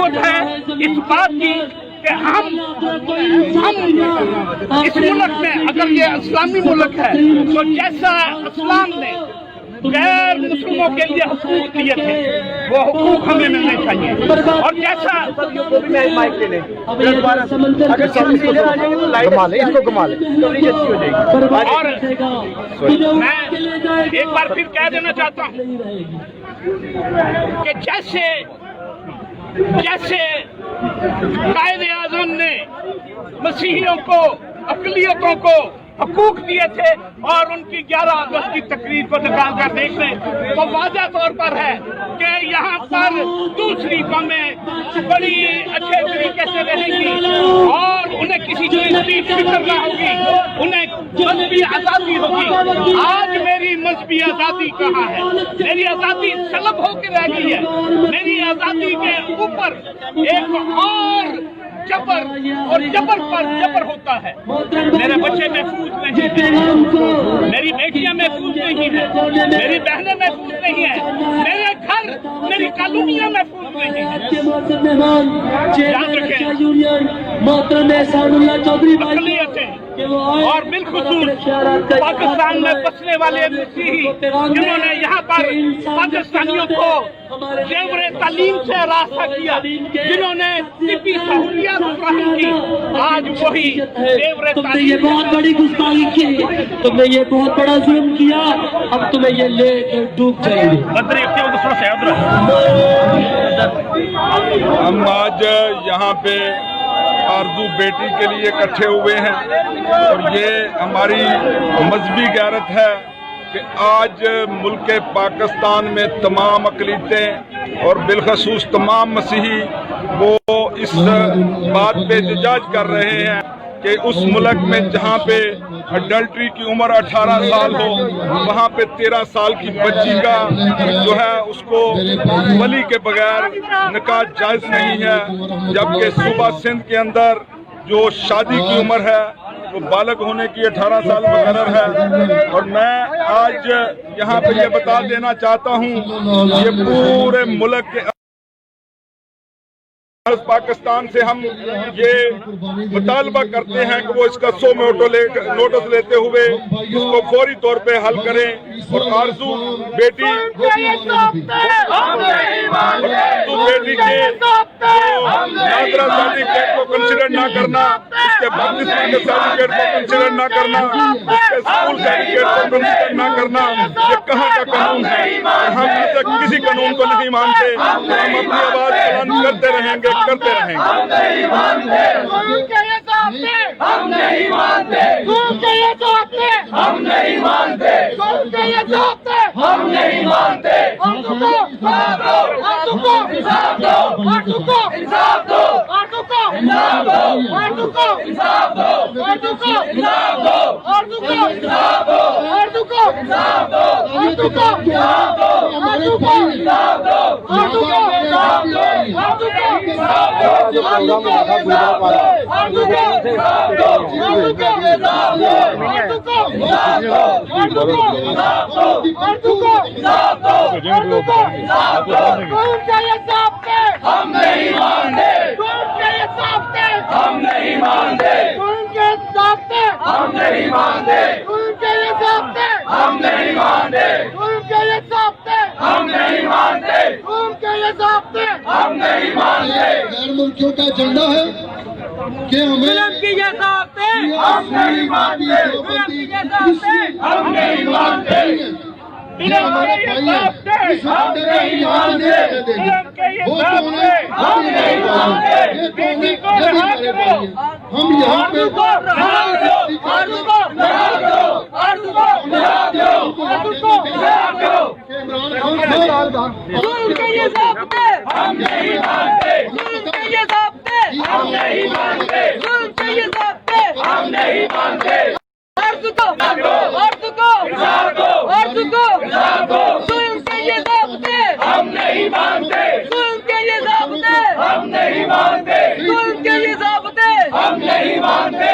सोच है इस बात की कि हम इस मुल्क में, अगर ये इस्लामी मुल्क है तो जैसा इस्लाम ने गैर मुस्लिमों के लिए हुकूक दिए थे वो हुकूक हमें मिलने चाहिए। और जैसा और मैं एक बार फिर कह देना चाहता हूँ कि जैसे कायद-ए-आज़म ने मसीहियों को, अक़लियतों को हकूक दिए थे और उनकी 11 अगस्त की तकरीर को निकाल कर देख लें तो वाज़ह तौर पर है कि यहाँ पर दूसरी कौमें बड़ी अच्छे तरीके से रहेंगी और उन्हें किसी चीज की फिक्र ना होगी, उन्हें मजहबी आज़ादी होगी। आज मेरी मजहबी आज़ादी कहाँ है? मेरी आज़ादी सलब होकर रह गई है। मेरी आज़ादी के ऊपर एक और जबर और जबर पर जबर होता है। मेरे बच्चे महफूज नहीं है, मेरी बेटियां महफूज नहीं है, मेरी बहनें महफूज नहीं है, मेरे घर, मेरी कॉलोनियां महफूज नहीं है। याद रखें, अक़लियतें और बिलखुसूस पाकिस्तान में बसने वाले मसीही जिन्होंने यहाँ पर पाकिस्तानियों को जेवर तालीम से रास्ता किया, जिन्होंने तिब्बी सहूलियत फराहम की, आज वही जेवर तालीम। ये बहुत बड़ी गुस्ताखी की, तुमने ये बहुत बड़ा जुल्म किया, अब तुम्हें ये ले डूब जाएंगे। हम आज यहाँ पे आरजू बेटी के लिए इकट्ठे हुए हैं और ये हमारी मजहबी गैरत है कि आज मुल्क पाकिस्तान में तमाम अक़लियतें और बिलखसूस तमाम मसीही वो इस बात पे एहतजाज कर रहे हैं कि उस मुल्क में जहाँ पे अडल्ट्री की उम्र 18 साल हो, वहाँ पे 13 साल की बच्ची का जो है उसको वली के बगैर निकाह जायज़ नहीं है, जबकि सूबा सिंध के अंदर जो शादी की उम्र है वो बालग होने की 18 साल मुकर्रर है। और मैं आज यहाँ पे ये बता देना चाहता हूँ, ये पूरे मुल्क के पाकिस्तान से हम ये मुतालबा करते हैं कि वो इसका 100 नोटिस लेते हुए इसको फौरी तौर पे हल करें और आरजू बेटी के नादरा सर्टिफिकेट को कंसिडर ना करना, इसके बदकिस्मती के सर्टिफिकेट को कंसिडर ना करना, इसके स्कूल सर्टिफिकेट को कंसिडर ना करना, ये कहाँ का कानून है? हम किसी कानून को नहीं मानते, हम अपनी आवाज बुलंद करते रहेंगे। हम नहीं मानते, हम नहीं मानते, हम नहीं मानते, हम नहीं मानते। हम नहीं मानते, हम नहीं मानते, हम नहीं मानते, हम नहीं मानते, हम नहीं मानते, हम नहीं मानते। गैर मुल्कियों का एजेंडा है कि हमें हम नहीं मानते, हम नहीं मानते, ये हमारे भाई हैं, इस हफ्ते का इम्तिहान नहीं देंगे। वो कौन है? हम नहीं मानते। ये कौन है? ये भी हमारे भाई हैं। हम यहाँ पे हम नहीं मानते, हम नहीं मानते, हम नहीं मानते। हम नहीं मानते, हम नहीं मानते, हम नहीं मानते।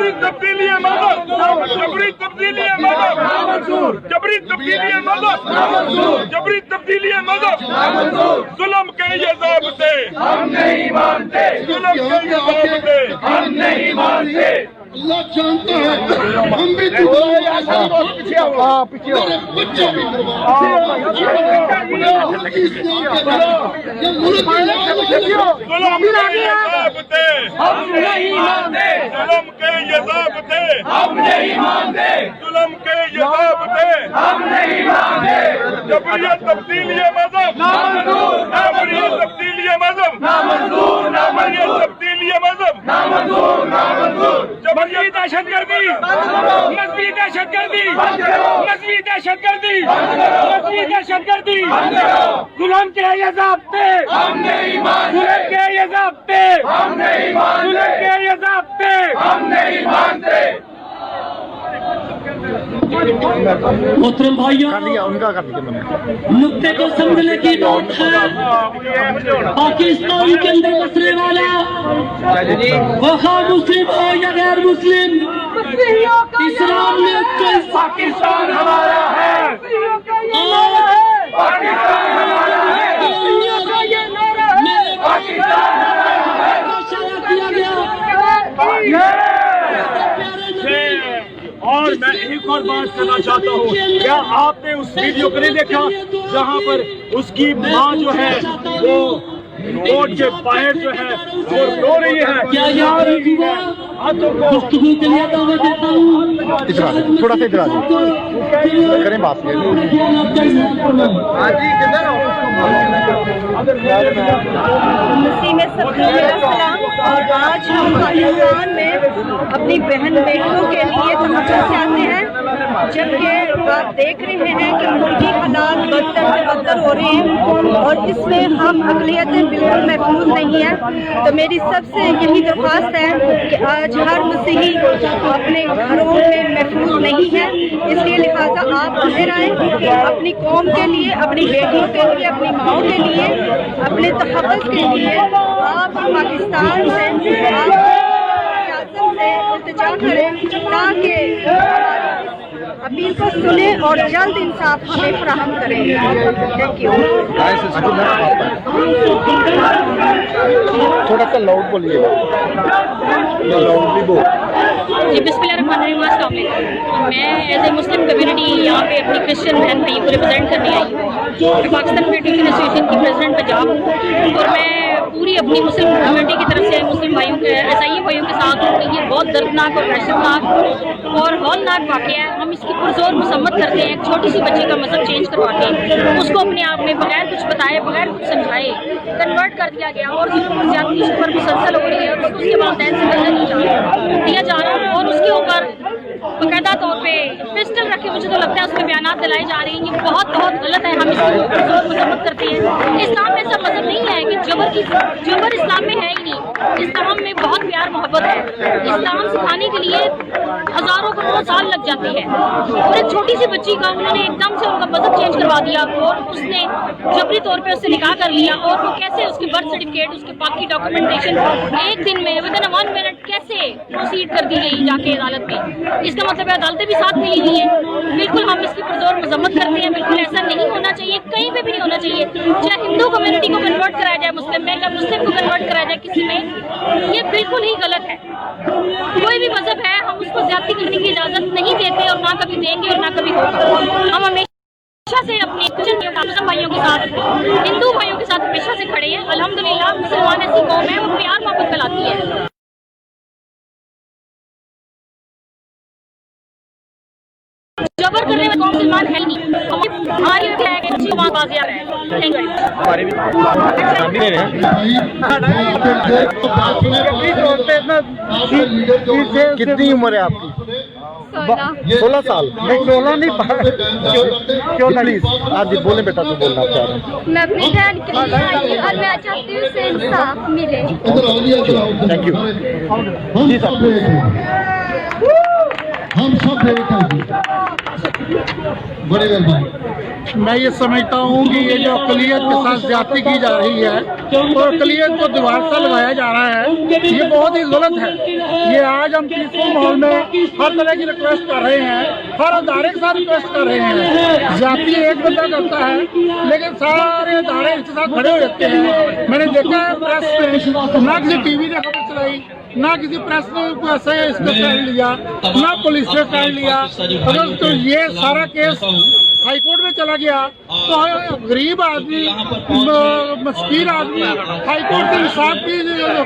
जबरी तब्दीली मजहब, जबरी तब्दीली मजहब, जबरी तब्दीली मजहब, जबरी तब्दीली मजहब, जुल्म के ये ज़ाब्ते हम नहीं मानते, जुल्म के ये ज़ाब्ते हम नहीं मानते। अल्लाह जानता है हम भी मेरे बच्चे भी हम नहीं मानते, जुल्म के ये ज़ाब्ते हम नहीं मानते, जुल्म के ये ज़ाब्ते हम नहीं मानते। जबरियत तब्दीली मजहब नामंजूर, जबरियत तब्दीली मजहब नामंजूर, जबरियत तब्दीली मजहब नामंजूर, नामंजूर। मजहबी दहशतगर्दी, मजहबी दहशतगर्दी, मजहबी दहशतगर्दी, मजहबी दहशतगर्दी, जुल्म के ये ज़ाब्ते हम नहीं मानते, जुल्म के ये ज़ाब्ते हम नहीं मानते, जुल्म के ये ज़ाब्ते हम नहीं मानते। मोहतरम भाइयों, नुक्ते को समझने की बात है। पाकिस्तान के अंदर बसने वाला वहाँ मुस्लिम हो या गैर मुस्लिम, इस्लाम ने पाकिस्तान हमारा है, पाकिस्तान हमारा है, किया गया। और मैं एक और बात करना चाहता हूँ, क्या आपने उस वीडियो को नहीं देखा जहाँ पर उसकी माँ जो है वो कोर्ट के बाहर जो है वो रो रही है? क्या यार गुफ्तगू के लिए दावा देता हूँ, थोड़ा सा इधर आ जाओ, करें बात मसीह में सबको मेरा सलाम। और आज हम पाकिस्तान में अपनी बहन बेटियों के लिए तवज्जो से आते हैं, जबकि आप देख रहे हैं कि मुल्की हालात बदतर से बदतर हो रहे हैं और इसमें हम अक़लियतें बिल्कुल महफूज नहीं है। तो मेरी सबसे यही दरख्वास्त है कि आज हर मसीही अपने घरों में महफूज नहीं है, इसलिए लिहाजा आप बाहर आए, अपनी कौम के लिए, अपनी बेटियों के लिए, अपनी माओ के लिए, अपने तहफ़्फ़ुज़ के लिए आप पाकिस्तान से, आप आज़म से इल्तिजा करें ताकि अपील को सुने और जल्द इंसाफ हमें फराहम करें। Thank you. थोड़ा सा लाउड बोलिएगा, लाउडली बोल। जी बिस्मिल्लाहिर्रहमानिर्रहीम, अस्सलाम वालेकुम। मैं एज ए मुस्लिम कम्युनिटी यहाँ पे अपनी क्रिश्चियन बहन भाइयों को रिप्रेजेंट करने आई हूँ। मैं पाकिस्तान मेडिकल एसोसिएशन की प्रेसिडेंट पंजाब हूँ और मैं पूरी अपनी मुस्लिम कम्युनिटी की तरफ से मुस्लिम भाइयों के, ईसाई भाइयों के साथ हूँ। ये बहुत दर्दनाक और वहशतनाक और हौलनाक वाक़या है। हम इसकी पुरजोर मसम्मत करते हैं। एक छोटी सी बच्ची का मज़हब चेंज करवा के उसको अपने आप में बगैर कुछ बताए, बगैर कुछ समझाए कन्वर्ट कर दिया गया और ज्यादती उस पर मुसलसल हो रही है और उसके वालिदैन से मिलने नहीं दिया जा रहा और उसके ऊपर बाकायदा तौर पे पिस्टल रखे, मुझे तो लगता है उसमें बयानात दिलाई जा रही हैं। ये बहुत बहुत गलत है। हम इसको पुरजोर मसम्मत करते हैं। इस्लाम में ऐसा मज़हब नहीं है कि जबर इस्लाम में है ही नहीं। इस्लाम में बहुत प्यार मोहब्बत है। इस्लाम सिखाने के लिए हज़ारों करोड़ों साल लग जाते हैं और एक छोटी सी बच्ची का उन्होंने एकदम से उनका मज़हब चेंज करवा दिया और उसने जबरी तौर पे उससे निकाह कर लिया और वो कैसे उसकी बर्थ सर्टिफिकेट, उसके बाकी डॉक्यूमेंटेशन एक दिन में विदिन 1 मिनट कैसे प्रोसीड कर दी गई जाके अदालत में। इसका मतलब है अदालतें भी साथ मिली हुई हैं। बिल्कुल हम इसकी पुरजोर मजम्मत करते हैं। बिल्कुल ऐसा नहीं होना चाहिए, कहीं पे भी नहीं होना चाहिए। चाहे हिंदू कम्युनिटी को कन्वर्ट कराया जाए मुस्लिम में, या मुस्लिम को कन्वर्ट कराया जाए किसी में, ये बिल्कुल ही गलत है। कोई भी मजहब है, हम उसको ज्यादती करने की इजाजत नहीं देते और ना कभी देंगे और ना कभी होगा। हम हमेशा से अपने मुस्लिम भाइयों के साथ, हिंदू भाइयों के साथ हमेशा से खड़े हैं। अल्हम्दुलिल्लाह मुसलमान ऐसी कौम है वो प्यार मोहब्बत फैलाती है। जबर करने में कौन मुसलमान है ही नहीं। हमारी है कि अच्छी बाजियां है। Thank you. कितनी उम्र है आपकी? 16 साल? नहीं 16 नहीं, 24। हाँ जी बोले बेटा, तू बोलना चाह रहा हूँ। मैं अपनी बहन के लिए आई हूँ और मैं चाहती हूँ उसे इंसाफ मिले। थैंक यू जी सर। हम सब बड़े भाई मैं ये समझता हूँ कि ये जो अक़लियत के साथ ज्यादती की जा रही है और अक़लियत को दीवार से लगाया जा रहा है, ये बहुत ही गलत है। ये आज हम पीसफुल माहौल में हर तरह की रिक्वेस्ट कर रहे हैं, हर अदारे के साथ रिक्वेस्ट कर रहे हैं। ज्यादती एक बंदा करता है लेकिन सारे अदारे इसके साथ खड़े हो जाते हैं। मैंने देखा है प्रेस में ना किसी टीवी ने खबर चलाई, ना किसी प्रेस ने ऐसे इसका स्टैंड लिया, ना पुलिस ने स्टैंड लिया। अगर तो ये सारा केस हाई कोर्ट में चला गया तो गरीब आदमी, मस्कीन आदमी हाई कोर्ट से इंसाफ की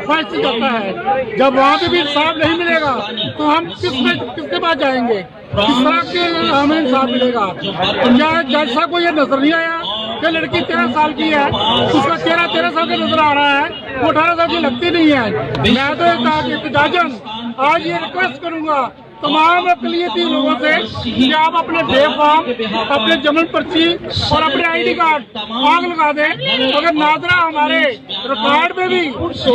ख्वाहिश करता है। जब वहाँ पे भी इंसाफ नहीं मिलेगा तो हम किसके पास जाएंगे? किस तरह के हमें इंसाफ मिलेगा? क्या जज साहब को ये नजर नहीं आया कि लड़की 13 साल की है, उसका चेहरा 13 साल का नजर आ रहा है, वो 18 साल की लगती नहीं है। मैं तो एहतजाजन आज ये रिक्वेस्ट करूंगा तमाम अक़लियती लोगों से कि आप अपने बेफाम, अपने जमन पर्ची और अपने ID कार्ड आग लगा दें। अगर नाजरा हमारे रिकॉर्ड में भी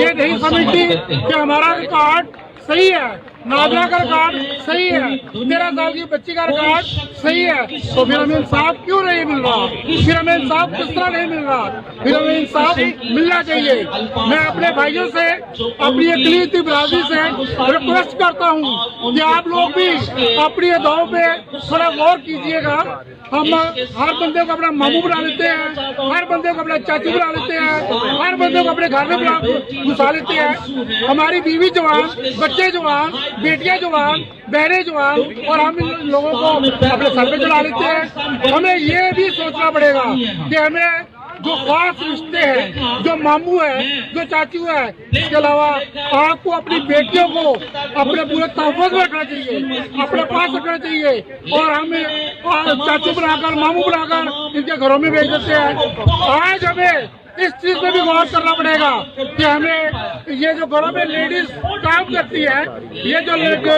ये नहीं समझती कि हमारा रिकॉर्ड सही है, नाजरा का रिकॉर्ड सही है, 13 साल की बच्ची का रिकॉर्ड सही है, तो फिर हमें इंसाफ क्यों नहीं मिल रहा? फिर हमें इंसाफ किस तरह नहीं मिल रहा? फिर हमें इंसाफ मिलना चाहिए। मैं अपने भाइयों से, अपनी अक़लियती बिरादरी से रिक्वेस्ट करता हूँ कि आप लोग भी अपनी अदाओं पे थोड़ा गौर कीजिएगा। हम हर बंदे को अपना मामू बना लेते हैं, हर बंदे को अपना चाचू बना लेते हैं, हर बंदे को अपने घर में घुसा लेते हैं। हमारी बीवी जवान, बच्चे जवान, बेटियां जवान, बहनें जवान, और हम इन लोगों को अपने सर पे चढ़ा लेते हैं। हमें ये भी सोचना पड़ेगा कि हमें जो खास रिश्ते हैं, जो मामू है, जो चाचू है, इसके अलावा आपको अपनी बेटियों को अपने पूरे तहफ़्फ़ुज़ में रखना चाहिए, अपने पास रखना चाहिए। और हमें चाचू बनाकर, मामू बनाकर इनके घरों में भेज देते हैं। आज हमें इस चीज पे भी गौर करना पड़ेगा कि हमें ये जो घरों में लेडीज काम करती है, ये जो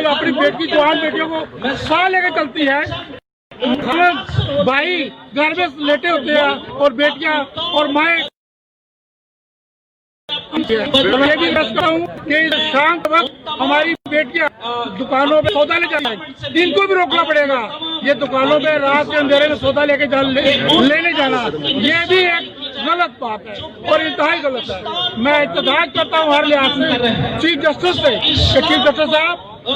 अपनी बेटी, जवान बेटियों को साथ लेकर चलती है, हम भाई घर में लेटे होते हैं और बेटियां और माएँ। मैं भी रखता हूँ कि शाम वक्त हमारी बेटियां दुकानों पे सौदा ले जाए, इनको भी रोकना पड़ेगा। ये दुकानों पे रात के अंधेरे में सौदा लेके लेने जाना, ये भी एक गलत बात है और इंतहाई गलत है। मैं इत्तेफाक करता हूँ हर लिहाज से चीफ जस्टिस से कि चीफ जस्टिस साहब,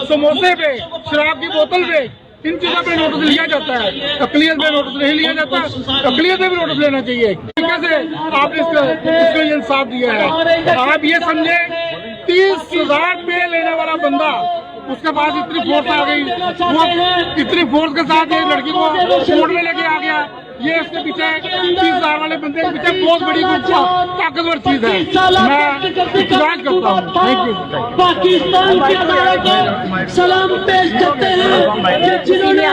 समोसे पे, शराब की बोतल पे, इन चीजों पे नोटिस लिया जाता है, अक़लियत में नोटिस नहीं लिया जाता। अक़लियत में भी नोटिस लेना चाहिए। कैसे आपने इसको इंसाफ दिया है? आप ये समझे 30,000 पे लेने वाला बंदा, उसके पास इतनी फोर्स आ गई, वो इतनी फोर्स के साथ ये लड़की को कोर्ट में लेके आ गया। ये इसके पीछे 30,000 वाले बंदे के पीछे बहुत बड़ी ताकतवर चीज है। मैं इत्तेफाक करता हूँ। Thank you. पाकिस्तान के अदालत को सलाम पेश करते हैं जिन्होंने